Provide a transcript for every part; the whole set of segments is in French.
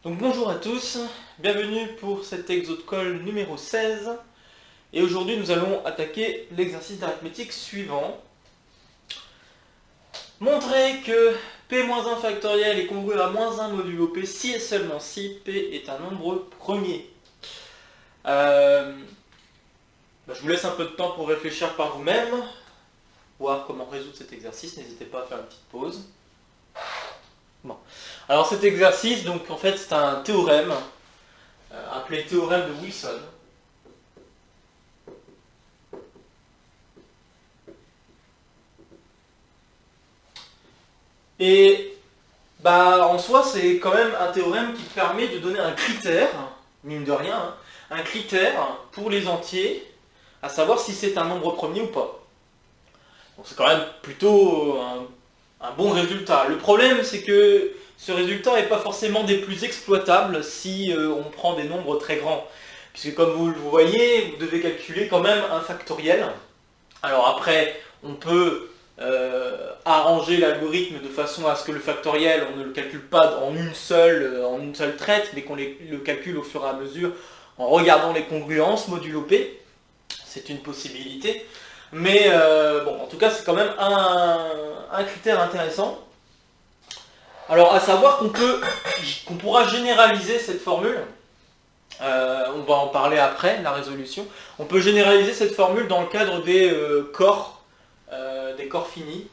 Donc bonjour à tous, bienvenue pour cet exo de colle numéro 16. Et aujourd'hui nous allons attaquer l'exercice d'arithmétique suivant. Montrer que p-1 factoriel est congru à -1 modulo p si et seulement si p est un nombre premier. Je vous laisse un peu de temps pour réfléchir par vous-même, voir comment résoudre cet exercice, n'hésitez pas à faire une petite pause. Bon. Alors cet exercice, donc en fait c'est un théorème, appelé théorème de Wilson. Et en soi, c'est quand même un théorème qui permet de donner un critère, mine de rien, un critère pour les entiers, à savoir si c'est un nombre premier ou pas. Donc c'est quand même plutôt un bon résultat. Le problème, c'est que ce résultat n'est pas forcément des plus exploitables si on prend des nombres très grands. Puisque comme vous le voyez, vous devez calculer quand même un factoriel. Alors après, on peut arranger l'algorithme de façon à ce que le factoriel, on ne le calcule pas en une seule traite, mais qu'on le calcule au fur et à mesure en regardant les congruences modulo p. C'est une possibilité. Mais en tout cas, c'est quand même un critère intéressant. Alors, à savoir qu'on pourra généraliser cette formule. On va en parler après, la résolution. On peut généraliser cette formule dans le cadre des corps finis.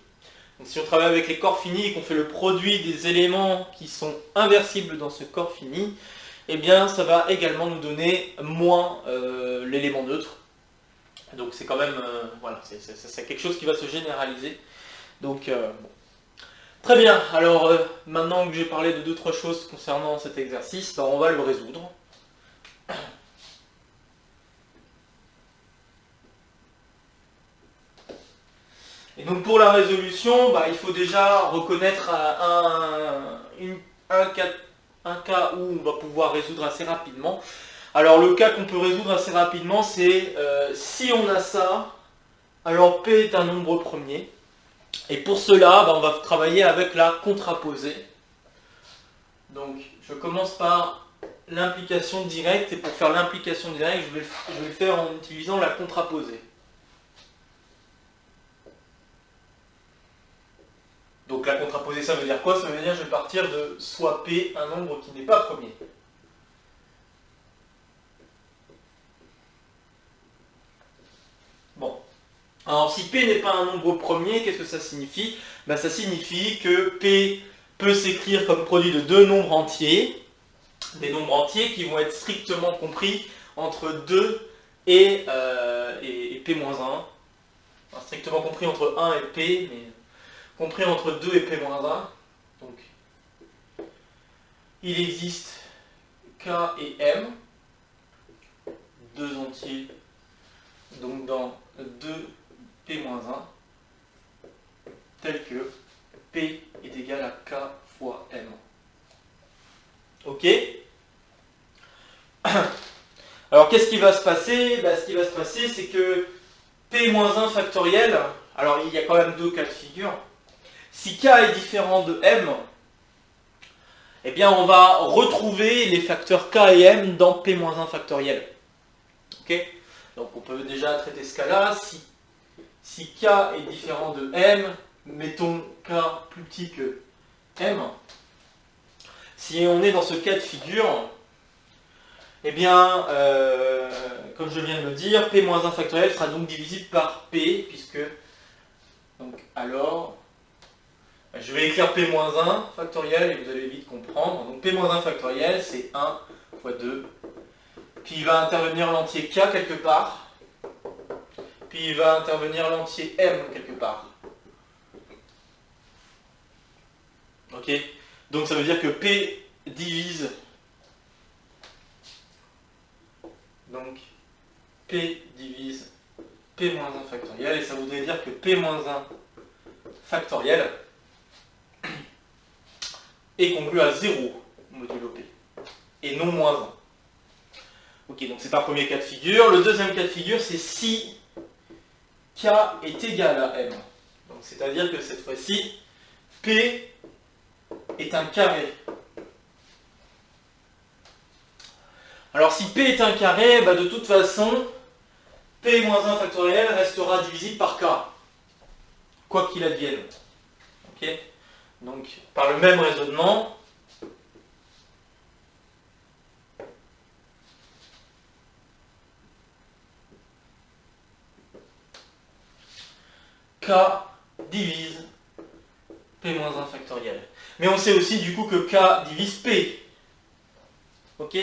Donc, si on travaille avec les corps finis et qu'on fait le produit des éléments qui sont inversibles dans ce corps fini, eh bien ça va également nous donner moins l'élément neutre. Donc c'est quand même, voilà, c'est quelque chose qui va se généraliser. Donc bon. Très bien, alors maintenant que j'ai parlé de 2-3 choses concernant cet exercice, on va le résoudre. Et donc pour la résolution, il faut déjà reconnaître un cas où on va pouvoir résoudre assez rapidement. Alors le cas qu'on peut résoudre assez rapidement, c'est si on a ça, alors P est un nombre premier. Et pour cela, on va travailler avec la contraposée. Donc je commence par l'implication directe, et pour faire l'implication directe, je vais le faire en utilisant la contraposée. Donc la contraposée, ça veut dire quoi? Ça veut dire que je vais partir de soit P, un nombre qui n'est pas premier. Bon. Alors si P n'est pas un nombre premier, qu'est-ce que ça signifie? Ça signifie que P peut s'écrire comme produit de deux nombres entiers, des nombres entiers qui vont être strictement compris entre 2 et P-1. Enfin, strictement compris entre 1 et P, mais compris entre 2 et P-1. Donc, il existe K et M, deux entiers, donc dans 2P-1, tel que P est égal à K fois M. Ok? Alors qu'est-ce qui va se passer? Ce qui va se passer, c'est que P-1 factoriel, alors il y a quand même deux cas de figure. Si K est différent de M, eh bien on va retrouver les facteurs K et M dans P-1 factoriel. Ok? Donc on peut déjà traiter ce cas-là. Si K est différent de M, mettons K plus petit que M. Si on est dans ce cas de figure, eh bien, comme je viens de le dire, P-1 factoriel sera donc divisible par P, puisque, donc, alors, je vais écrire P-1 factoriel et vous allez vite comprendre. Donc P-1 factoriel, c'est 1 fois 2. Puis il va intervenir l'entier K quelque part. Puis il va intervenir l'entier M quelque part. Ok? Donc ça veut dire que P divise. Donc P divise P-1 factoriel. Et ça voudrait dire que P-1 factoriel est congru à 0 modulo P. Et non moins 1. Ok, donc c'est un premier cas de figure. Le deuxième cas de figure, c'est si K est égal à M. Donc c'est-à-dire que cette fois-ci, P est un carré. Alors si P est un carré, bah, de toute façon, P moins 1 factoriel restera divisible par K, quoi qu'il advienne. Ok. Donc par le même raisonnement, K divise P moins 1 factoriel. Mais on sait aussi du coup que K divise P. Ok.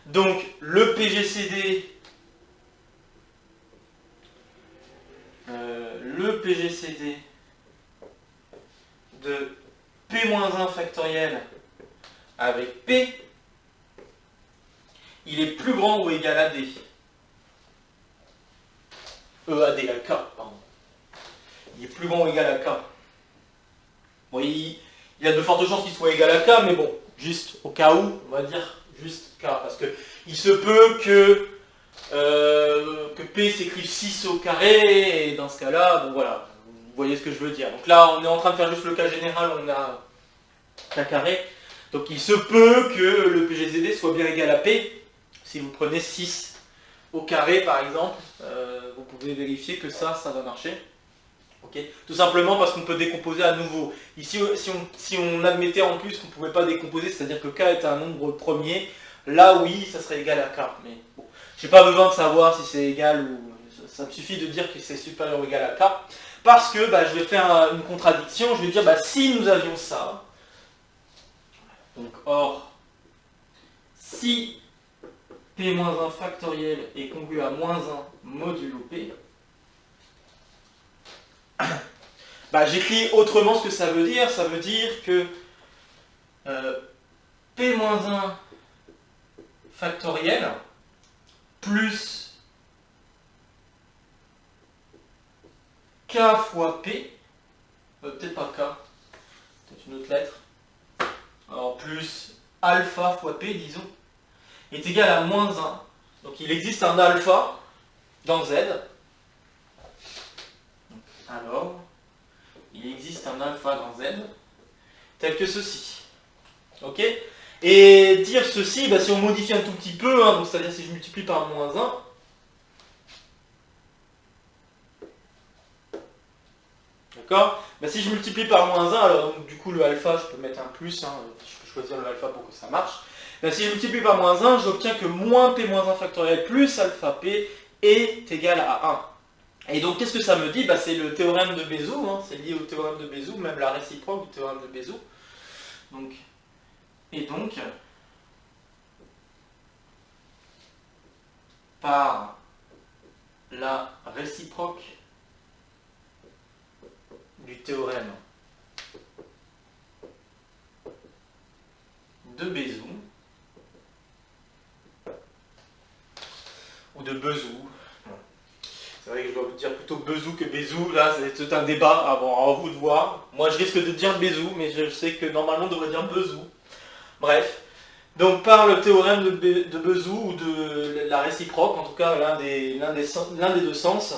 Donc le PGCD, de P moins 1 factoriel avec P, il est plus grand ou égal à D. À D, à K, pardon. Il est plus grand ou égal à K. Bon, il y a de fortes chances qu'il soit égal à K, mais bon, juste au cas où, on va dire juste K. Parce que il se peut que P s'écrive 6 au carré, et dans ce cas-là, bon voilà, vous voyez ce que je veux dire. Donc là, on est en train de faire juste le cas général, on a K carré. Donc il se peut que le PGZD soit bien égal à P. Si vous prenez 6 au carré, par exemple, vous pouvez vérifier que ça va marcher. Okay. Tout simplement parce qu'on peut décomposer à nouveau. Ici, si on admettait en plus qu'on ne pouvait pas décomposer, c'est-à-dire que K est un nombre premier, là oui, ça serait égal à K. Mais bon, j'ai pas besoin de savoir si c'est égal ou... Ça me suffit de dire que c'est supérieur ou égal à K. Parce que je vais faire une contradiction, je vais dire si nous avions ça, donc or, si P-1 factoriel est congru à moins 1 modulo P, j'écris autrement ce que ça veut dire. Ça veut dire que P-1 factoriel plus K fois P, peut-être pas K, peut-être une autre lettre, alors plus alpha fois P, disons, est égal à moins 1. Donc il existe un alpha dans Z. Alors, il existe un alpha dans Z, tel que ceci. Ok. Et dire ceci, si on modifie un tout petit peu, donc c'est-à-dire si je multiplie par moins 1, d'accord, si je multiplie par moins 1, alors donc, du coup le alpha, je peux mettre un plus, je peux choisir le alpha pour que ça marche. Si je multiplie par moins 1, j'obtiens que moins P moins 1 factoriel plus alpha P est égal à 1. Et donc, qu'est-ce que ça me dit? C'est le théorème de Bézout, c'est lié au théorème de Bézout, même la réciproque du théorème de Bézout. Donc, par la réciproque du théorème de Bézout, ou de Bezout. C'est vrai que je dois vous dire plutôt Bezout que Bézout, là c'est tout un débat, à vous de voir. Moi je risque de dire Bézout, mais je sais que normalement on devrait dire Bezout. Bref, donc par le théorème de Bezout, ou de la réciproque, en tout cas l'un des deux sens,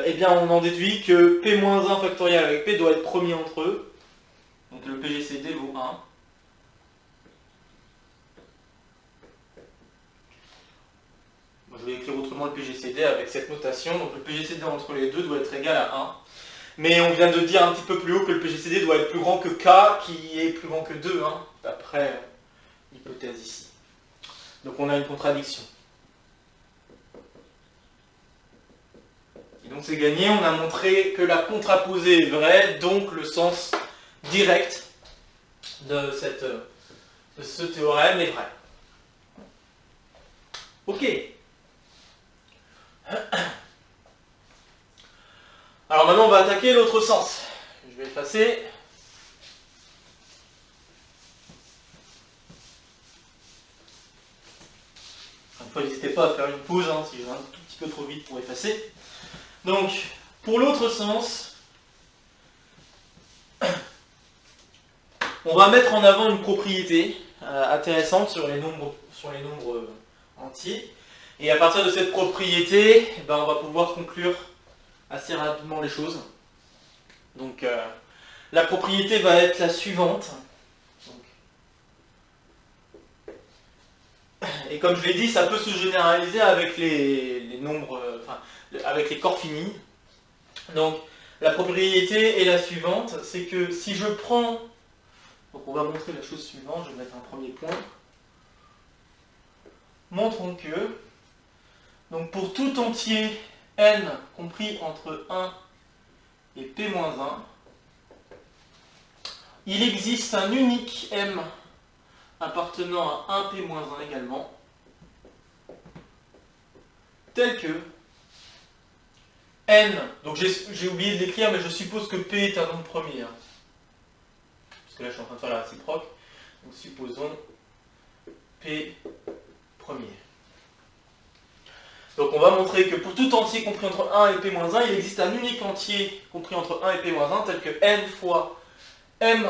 eh bien on en déduit que P-1 factoriel avec P doit être premier entre eux. Donc le PGCD vaut 1. Je vais écrire autrement le PGCD avec cette notation. Donc le PGCD entre les deux doit être égal à 1. Mais on vient de dire un petit peu plus haut que le PGCD doit être plus grand que K, qui est plus grand que 2, d'après l'hypothèse ici. Donc on a une contradiction. Et donc c'est gagné, on a montré que la contraposée est vraie, donc le sens direct de ce théorème est vrai. Ok. Alors maintenant on va attaquer l'autre sens. Je vais effacer. Une fois, n'hésitez pas à faire une pause si je vais un tout petit peu trop vite pour effacer. Donc, pour l'autre sens, on va mettre en avant une propriété intéressante sur les nombres entiers. Et à partir de cette propriété, on va pouvoir conclure assez rapidement les choses. Donc la propriété va être la suivante. Donc, et comme je l'ai dit, ça peut se généraliser avec les nombres, avec les corps finis. Donc la propriété est la suivante, c'est que si je prends, donc on va montrer la chose suivante, je vais mettre un premier point. Montrons que, donc pour tout entier n compris entre 1 et p-1, il existe un unique m appartenant à 1p-1 également, tel que n, donc j'ai oublié de l'écrire, mais je suppose que p est un nombre premier, hein, parce que là je suis en train de faire la réciproque, donc supposons p premier. Donc on va montrer que pour tout entier compris entre 1 et p-1, il existe un unique entier compris entre 1 et p-1, tel que n fois m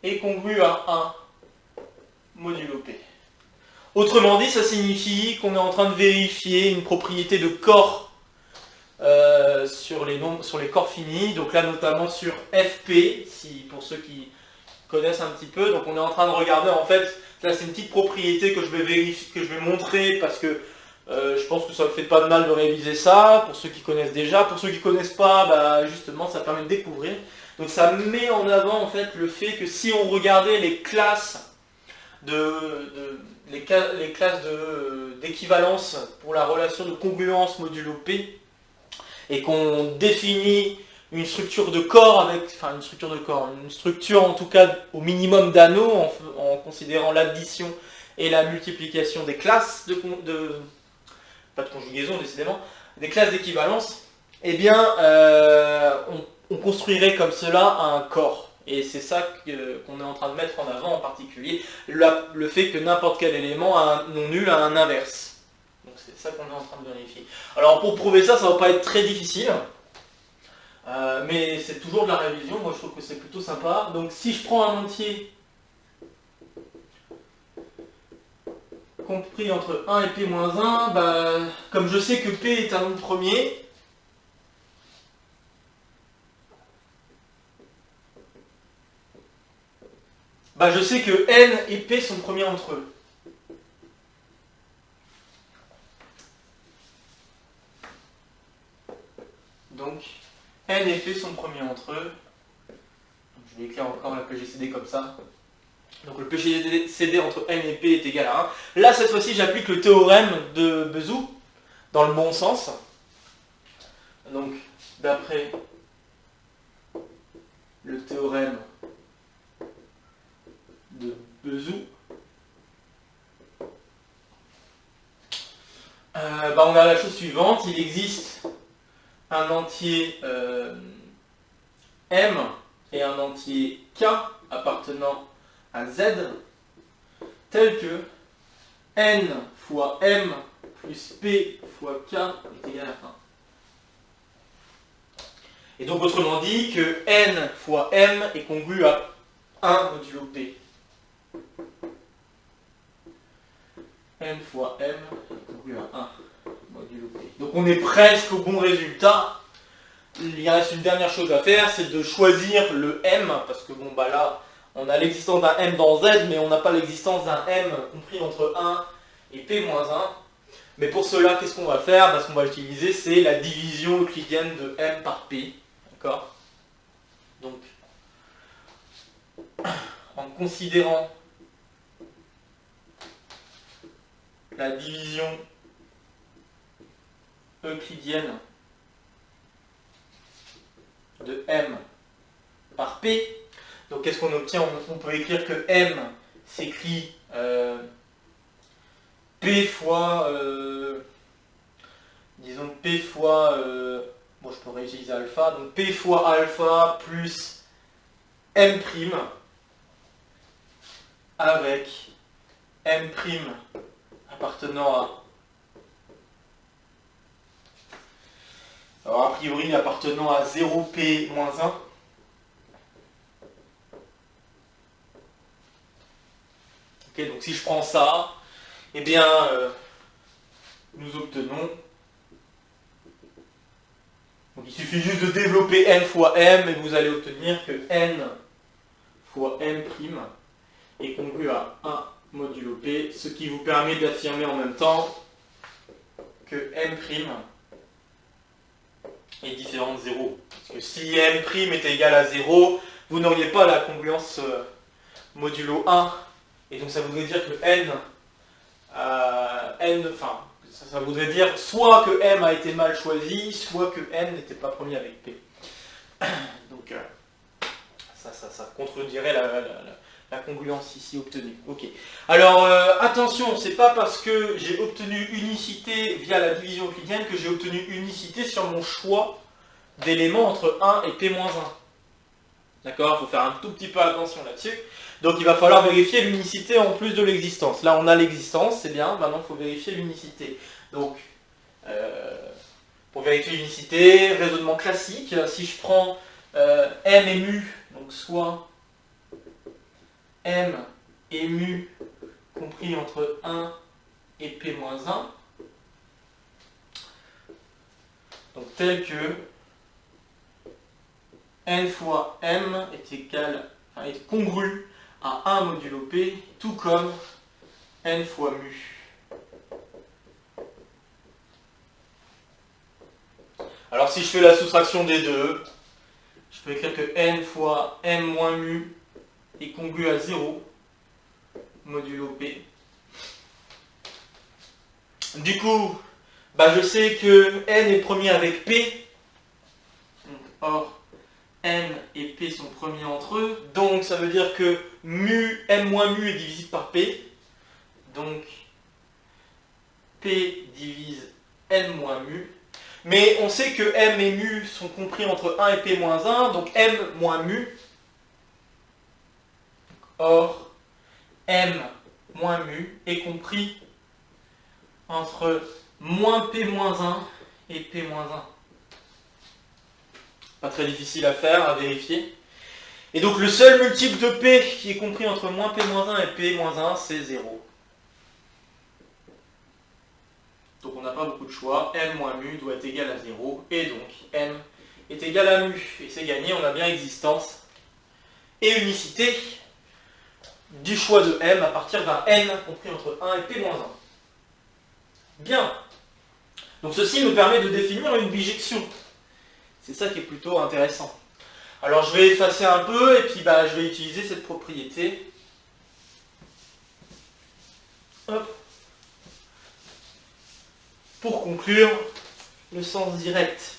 est congru à 1 modulo p. Autrement dit, ça signifie qu'on est en train de vérifier une propriété de corps sur les corps finis, donc là notamment sur fp, pour ceux qui connaissent un petit peu. Donc on est en train de regarder, en fait, là c'est une petite propriété que je vais vérifier, que je vais montrer, parce que je pense que ça ne fait pas de mal de réviser ça, pour ceux qui connaissent déjà. Pour ceux qui ne connaissent pas, bah, justement ça permet de découvrir. Donc ça met en avant en fait le fait que si on regardait les classes d'équivalence pour la relation de congruence modulo P, et qu'on définit une structure de corps une structure en tout cas au minimum d'anneaux en considérant l'addition et la multiplication des classes pas de conjugaison décidément, des classes d'équivalence, eh bien on construirait comme cela un corps. Et c'est ça qu'on est en train de mettre en avant en particulier, le fait que n'importe quel élément a un non nul a un inverse. Donc c'est ça qu'on est en train de vérifier. Alors pour prouver ça, ça ne va pas être très difficile, mais c'est toujours de la révision, moi je trouve que c'est plutôt sympa. Donc si je prends un entier compris entre 1 et p-1, bah, comme je sais que p est un nombre premier, bah, je sais que n et p sont premiers entre eux. Donc n et p sont premiers entre eux. Donc, je vais écrire encore la PGCD comme ça. Donc le PGCD entre n et p est égal à 1. Là, cette fois-ci, j'applique le théorème de Bezout, dans le bon sens. Donc, d'après le théorème de Bezout, on a la chose suivante. Il existe un entier m et un entier k appartenant à z, tel que n fois m plus p fois k est égal à 1. Et donc autrement dit que n fois m est congru à 1 modulo p. n fois m est congru à 1 modulo p. Donc on est presque au bon résultat. Il reste une dernière chose à faire, c'est de choisir le m, parce que bon bah là, on a l'existence d'un m dans z, mais on n'a pas l'existence d'un m compris entre 1 et p-1. Mais pour cela, qu'est-ce qu'on va faire? Ce qu'on va utiliser, c'est la division euclidienne de m par p. D'accord? Donc, en considérant la division euclidienne de m par p, donc qu'est-ce qu'on obtient? On peut écrire que m s'écrit p fois, disons p fois, bon je peux réutiliser alpha, donc p fois alpha plus m' avec m' appartenant à, alors a priori appartenant à 0p-1. Ok, donc si je prends ça, eh bien nous obtenons, donc il suffit juste de développer n fois m et vous allez obtenir que n fois m' est congru à 1 modulo P, ce qui vous permet d'affirmer en même temps que M' est différent de 0. Parce que si M' était égal à 0, vous n'auriez pas la congruence modulo 1, et donc ça voudrait dire que ça voudrait dire soit que M a été mal choisi, soit que N n'était pas premier avec P. Donc ça contredirait la congruence ici obtenue. Ok. Alors attention, c'est pas parce que j'ai obtenu unicité via la division euclidienne que j'ai obtenu unicité sur mon choix d'éléments entre 1 et P-1. D'accord? Il faut faire un tout petit peu attention là-dessus. Donc il va falloir vérifier l'unicité en plus de l'existence. Là on a l'existence, c'est bien, maintenant il faut vérifier l'unicité. Donc pour vérifier l'unicité, raisonnement classique, si je prends M et mu, donc soit M et mu compris entre 1 et P-1, donc tel que N fois M est congru à 1 modulo P, tout comme N fois mu. Alors si je fais la soustraction des deux, je peux écrire que N fois M moins mu est congru à 0 modulo P. Du coup, je sais que N est premier avec P. Donc, or, N et P sont premiers entre eux. Donc ça veut dire que M moins mu est divisible par P. Donc P divise N moins mu. Mais on sait que M et mu sont compris entre 1 et P moins 1. Donc M moins mu. Or, M moins mu est compris entre moins P moins 1 et P moins 1. Pas très difficile à faire, à vérifier. Et donc le seul multiple de P qui est compris entre moins P moins 1 et P moins 1, c'est 0. Donc on n'a pas beaucoup de choix. M moins mu doit être égal à 0. Et donc M est égal à mu. Et c'est gagné, on a bien existence et unicité du choix de M à partir d'un N compris entre 1 et P moins 1. Bien. Donc ceci nous permet de définir une bijection. C'est ça qui est plutôt intéressant. Alors je vais effacer un peu et puis je vais utiliser cette propriété. Hop. Pour conclure le sens direct.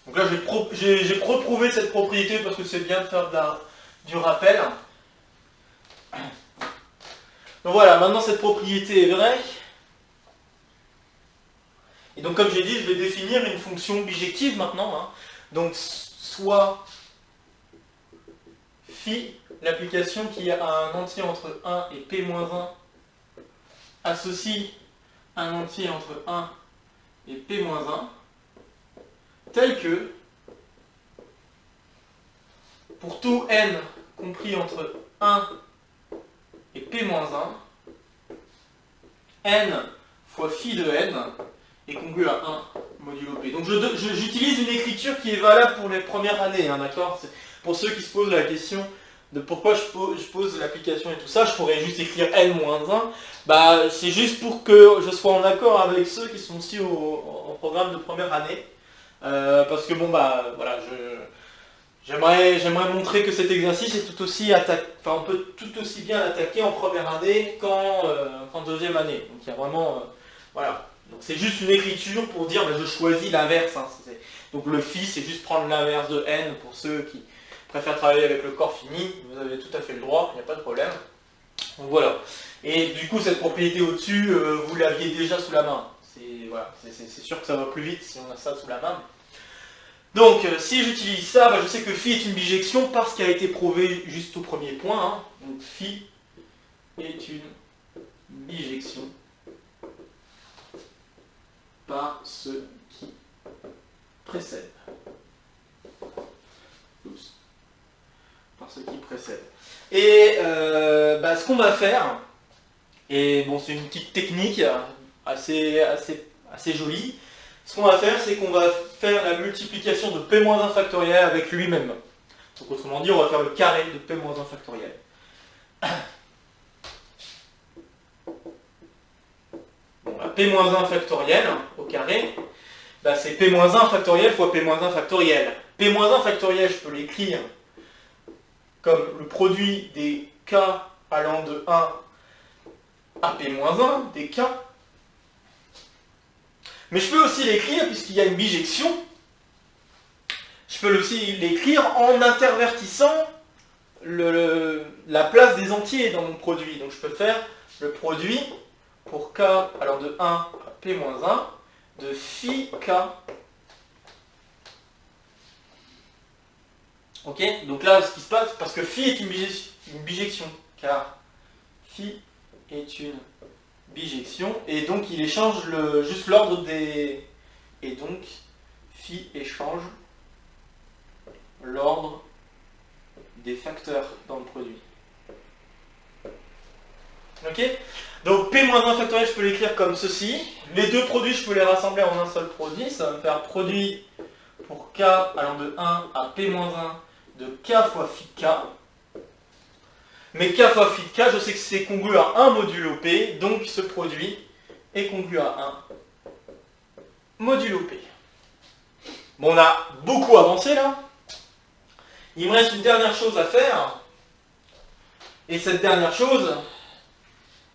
Donc là j'ai reprouvé cette propriété parce que c'est bien de faire du rappel. Donc voilà, maintenant cette propriété est vraie. Et donc comme j'ai dit, je vais définir une fonction bijective maintenant. Hein. Donc soit phi, l'application qui a un entier entre 1 et P-1, associe un entier entre 1 et P-1, tel que pour tout n compris entre 1 et P-1, n fois phi de n est congru à 1 modulo P. Donc j'utilise une écriture qui est valable pour les premières années, hein, d'accord? Pour ceux qui se posent la question de pourquoi je pose l'application et tout ça, je pourrais juste écrire n-1. C'est juste pour que je sois en accord avec ceux qui sont aussi au programme de première année. Parce que voilà, j'aimerais montrer que cet exercice est tout aussi on peut tout aussi bien l'attaquer en première année qu'en deuxième année. Donc il y a vraiment voilà. Donc c'est juste une écriture pour dire je choisis l'inverse. Hein. Donc le phi c'est juste prendre l'inverse de n pour ceux qui préfèrent travailler avec le corps fini. Vous avez tout à fait le droit, il n'y a pas de problème. Donc voilà. Et du coup cette propriété au-dessus, vous l'aviez déjà sous la main. C'est sûr que ça va plus vite si on a ça sous la main. Donc si j'utilise ça, je sais que phi est une bijection parce qu'elle a été prouvée juste au premier point. Hein. Donc phi est une bijection par ce qui précède. Oups. Par ce qui précède. Et ce qu'on va faire, et bon c'est une petite technique assez jolie, ce qu'on va faire c'est qu'on va faire la multiplication de P-1 factoriel avec lui-même. Donc autrement dit on va faire le carré de P-1 factoriel. P-1 factoriel au carré, bah, c'est P-1 factoriel fois P-1 factoriel. P-1 factoriel, je peux l'écrire comme le produit des k allant de 1 à P-1, des k. Mais je peux aussi l'écrire, puisqu'il y a une bijection, je peux aussi l'écrire en intervertissant la place des entiers dans mon produit. Donc je peux faire le produit pour k allant de 1 à P-1 de phi k. Ok, donc là, ce qui se passe, parce que phi est une bijection, car phi est une bijection, et donc il échange juste l'ordre des... Et donc, phi échange l'ordre des facteurs dans le produit. Ok, donc P-1 factoriel, je peux l'écrire comme ceci. Les deux produits, je peux les rassembler en un seul produit. Ça va me faire produit pour k allant de 1 à P-1 de k fois phi k. Mais k fois phi k, je sais que c'est congru à 1 modulo P, donc ce produit est congru à 1 modulo P. Bon, on a beaucoup avancé là. Il me reste une dernière chose à faire. Et cette dernière chose,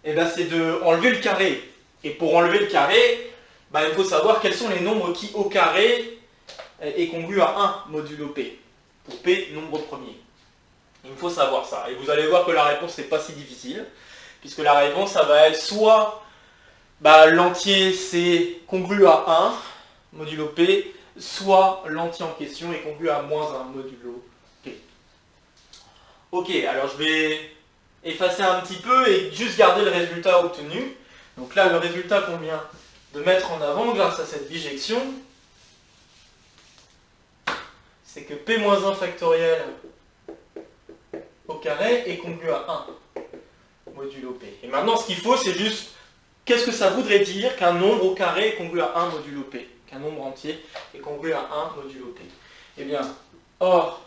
eh ben, c'est de enlever le carré. Et pour enlever le carré, ben, il faut savoir quels sont les nombres qui au carré est congru à 1 modulo P. Pour P, nombre premier. Il me faut savoir ça. Et vous allez voir que la réponse n'est pas si difficile, puisque la réponse, ça va être soit l'entier c'est congru à 1 modulo P, soit l'entier en question est congru à moins 1 modulo P. Ok, alors je vais effacer un petit peu et juste garder le résultat obtenu. Donc là, le résultat qu'on vient de mettre en avant grâce à cette bijection, c'est que P-1 factoriel au carré est congru à 1 modulo P. Et maintenant, ce qu'il faut, c'est juste, qu'est-ce que ça voudrait dire qu'un nombre au carré est congru à 1 modulo P? Qu'un nombre entier est congru à 1 modulo P. Eh bien, or,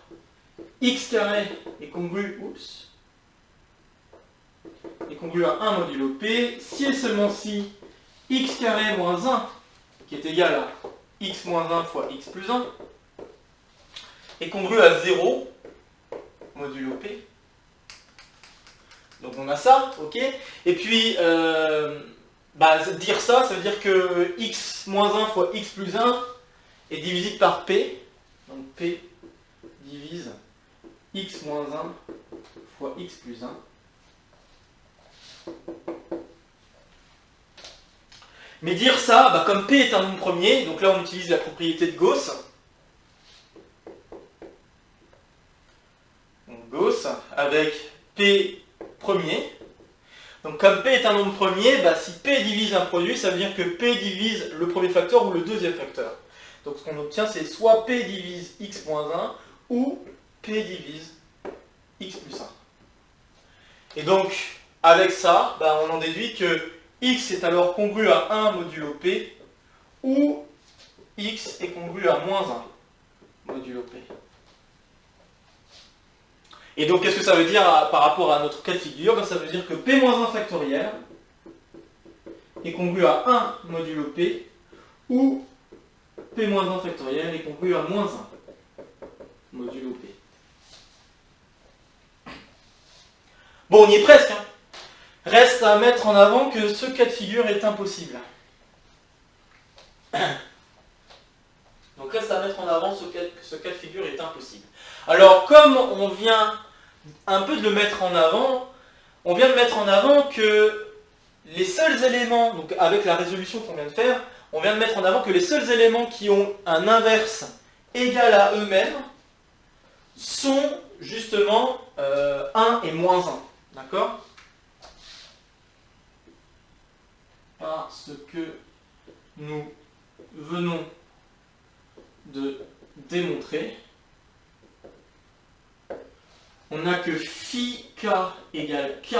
x carré est congru, est congru à 1 modulo P, si et seulement si x carré moins 1, qui est égal à x moins 1 fois x plus 1, est congru à 0 modulo P. Donc on a ça, ok. Et puis, dire ça, ça veut dire que x moins 1 fois x plus 1 est divisible par P. Donc P divise x moins 1 fois x plus 1. Mais dire ça, comme P est un nombre premier, donc là on utilise la propriété de Gauss. Donc Gauss avec P premier. Donc comme P est un nombre premier, si P divise un produit, ça veut dire que P divise le premier facteur ou le deuxième facteur. Donc ce qu'on obtient, c'est soit P divise x moins 1 ou P divise x plus 1. Et donc, avec ça, on en déduit que x est alors congru à 1 modulo P ou x est congru à moins 1 modulo P. Et donc, qu'est-ce que ça veut dire par rapport à notre cas de figure? Ça veut dire que P-1 factoriel est congru à 1 modulo P ou P-1 factoriel est congru à moins 1 modulo P. Bon, on y est presque. Reste à mettre en avant que ce cas de figure est impossible. Donc reste à mettre en avant que ce cas de figure est impossible. Alors, comme on vient un peu de le mettre en avant, on vient de mettre en avant que les seuls éléments, donc avec la résolution qu'on vient de faire, on vient de mettre en avant que les seuls éléments qui ont un inverse égal à eux-mêmes sont justement 1 et moins 1. D'accord? Parce que nous venons de démontrer, on n'a que phi k égale k,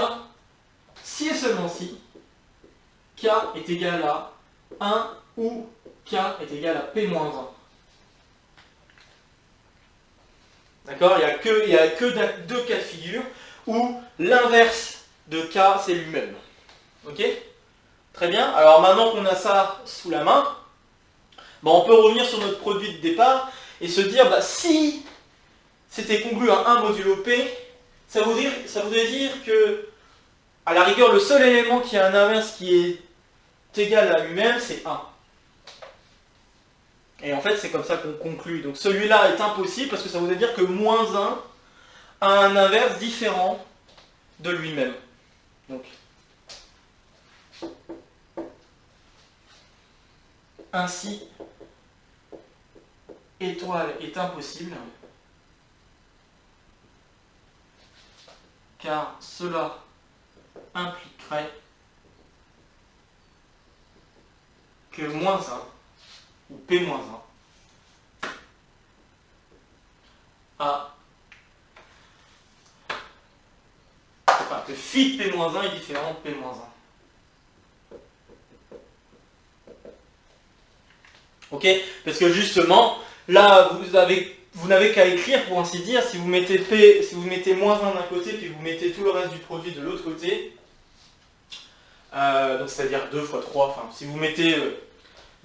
si et seulement si k est égal à 1 ou k est égal à p moins 1. D'accord? Il n'y a que deux cas de figure où l'inverse de k c'est lui-même. Ok? Très bien. Alors maintenant qu'on a ça sous la main, on peut revenir sur notre produit de départ et se dire, si c'était congru à 1 modulo P, ça voudrait dire que, à la rigueur, le seul élément qui a un inverse qui est égal à lui-même, c'est 1. Et en fait, c'est comme ça qu'on conclut. Donc celui-là est impossible parce que ça voudrait dire que moins 1 a un inverse différent de lui-même. Donc, ainsi, étoile est impossible, car cela impliquerait que moins 1, ou P-1, que phi de P-1 est différent de P-1. Ok? Parce que justement, là, vous n'avez qu'à écrire, pour ainsi dire, si vous mettez P, si vous mettez moins 1 d'un côté, puis vous mettez tout le reste du produit de l'autre côté, donc c'est-à-dire 2 fois 3, enfin, si vous mettez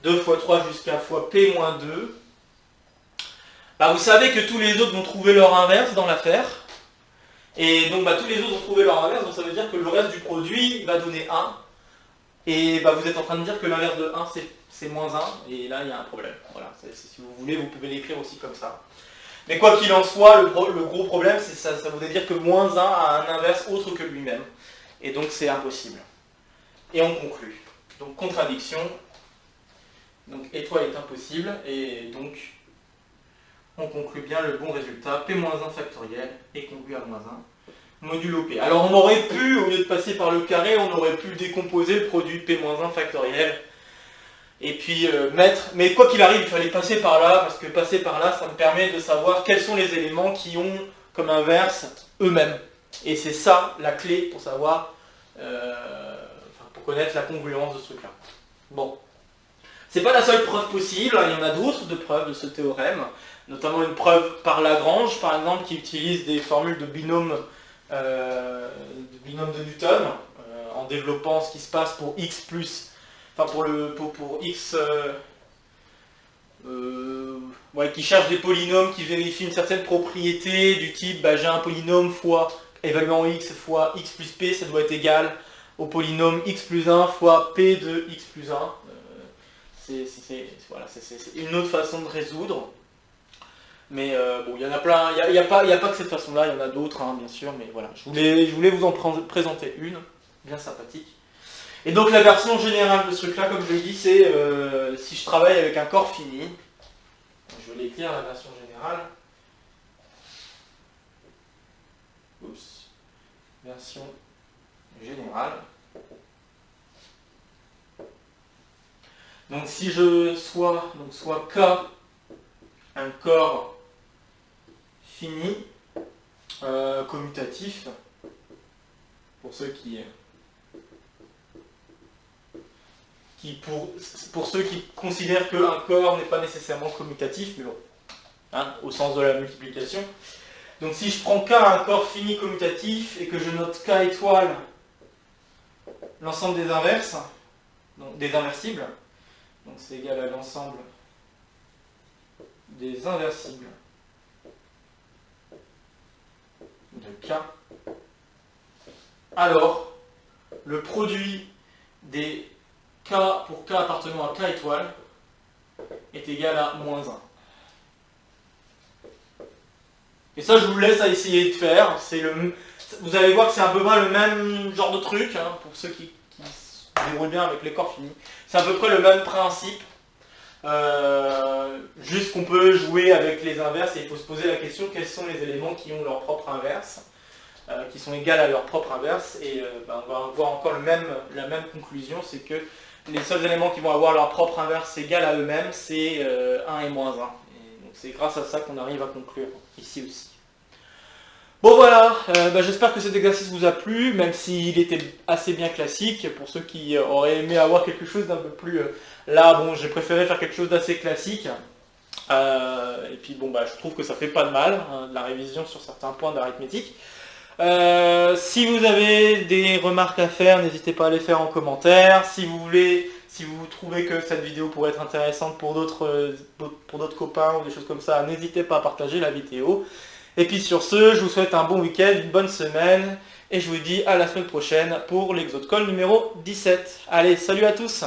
2 fois 3 jusqu'à fois P-2, vous savez que tous les autres vont trouver leur inverse dans l'affaire. Et donc tous les autres vont trouver leur inverse, donc ça veut dire que le reste du produit va donner 1. Et vous êtes en train de dire que l'inverse de 1 c'est moins 1, et là il y a un problème. Voilà, si vous voulez, vous pouvez l'écrire aussi comme ça. Mais quoi qu'il en soit, le gros problème, c'est ça voudrait dire que moins 1 a un inverse autre que lui-même. Et donc c'est impossible. Et on conclut. Donc contradiction. Donc étoile est impossible, et donc on conclut bien le bon résultat. P-1 factoriel est congru à moins 1 modulo P. Alors on aurait pu, au lieu de passer par le carré, on aurait pu décomposer le produit P-1 factoriel et puis mettre... Mais quoi qu'il arrive, il fallait passer par là, parce que passer par là, ça me permet de savoir quels sont les éléments qui ont comme inverse eux-mêmes. Et c'est ça la clé pour savoir, pour connaître la congruence de ce truc-là. Bon. C'est pas la seule preuve possible, il y en a d'autres de preuves de ce théorème, notamment une preuve par Lagrange, par exemple, qui utilise des formules de binôme de Newton, en développant ce qui se passe pour x plus, pour x, qui cherche des polynômes qui vérifient une certaine propriété du type, j'ai un polynôme fois évaluant x fois x plus p, ça doit être égal au polynôme x plus 1 fois p de x plus 1. C'est une autre façon de résoudre. Mais il y en a plein, il n'y a pas que cette façon-là, il y en a d'autres, bien sûr, mais voilà, je voulais vous en présenter une, bien sympathique. Et donc la version générale de ce truc-là, comme je l'ai dit, c'est si je travaille avec un corps fini, je vais l'écrire la version générale. Oups. Version générale. Donc si je soit K un corps fini, commutatif, pour ceux pour ceux qui considèrent qu'un corps n'est pas nécessairement commutatif, mais bon, au sens de la multiplication. Donc si je prends K un corps fini commutatif et que je note K étoile l'ensemble des inverses, donc des inversibles, donc c'est égal à l'ensemble des inversibles de K, alors le produit des K pour K appartenant à K étoile est égal à moins 1. Et ça, je vous laisse à essayer de faire. Vous allez voir que c'est à peu près le même genre de truc, pour ceux qui se débrouillent bien avec les corps finis. C'est à peu près le même principe. Juste qu'on peut jouer avec les inverses et il faut se poser la question quels sont les éléments qui ont leur propre inverse, qui sont égales à leur propre inverse. Et on va voir encore la même conclusion, c'est que les seuls éléments qui vont avoir leur propre inverse égale à eux-mêmes, c'est 1 et moins 1. Et donc c'est grâce à ça qu'on arrive à conclure ici aussi. Bon voilà, j'espère que cet exercice vous a plu, même s'il était assez bien classique. Pour ceux qui auraient aimé avoir quelque chose d'un peu plus... j'ai préféré faire quelque chose d'assez classique. Et puis je trouve que ça fait pas de mal, de la révision sur certains points d'arithmétique. Si vous avez des remarques à faire, n'hésitez pas à les faire en commentaire. Si vous trouvez que cette vidéo pourrait être intéressante pour d'autres copains ou des choses comme ça, n'hésitez pas à partager la vidéo. Et puis sur ce, je vous souhaite un bon week-end, une bonne semaine, et je vous dis à la semaine prochaine pour l'Exode Call numéro 17. Allez, salut à tous!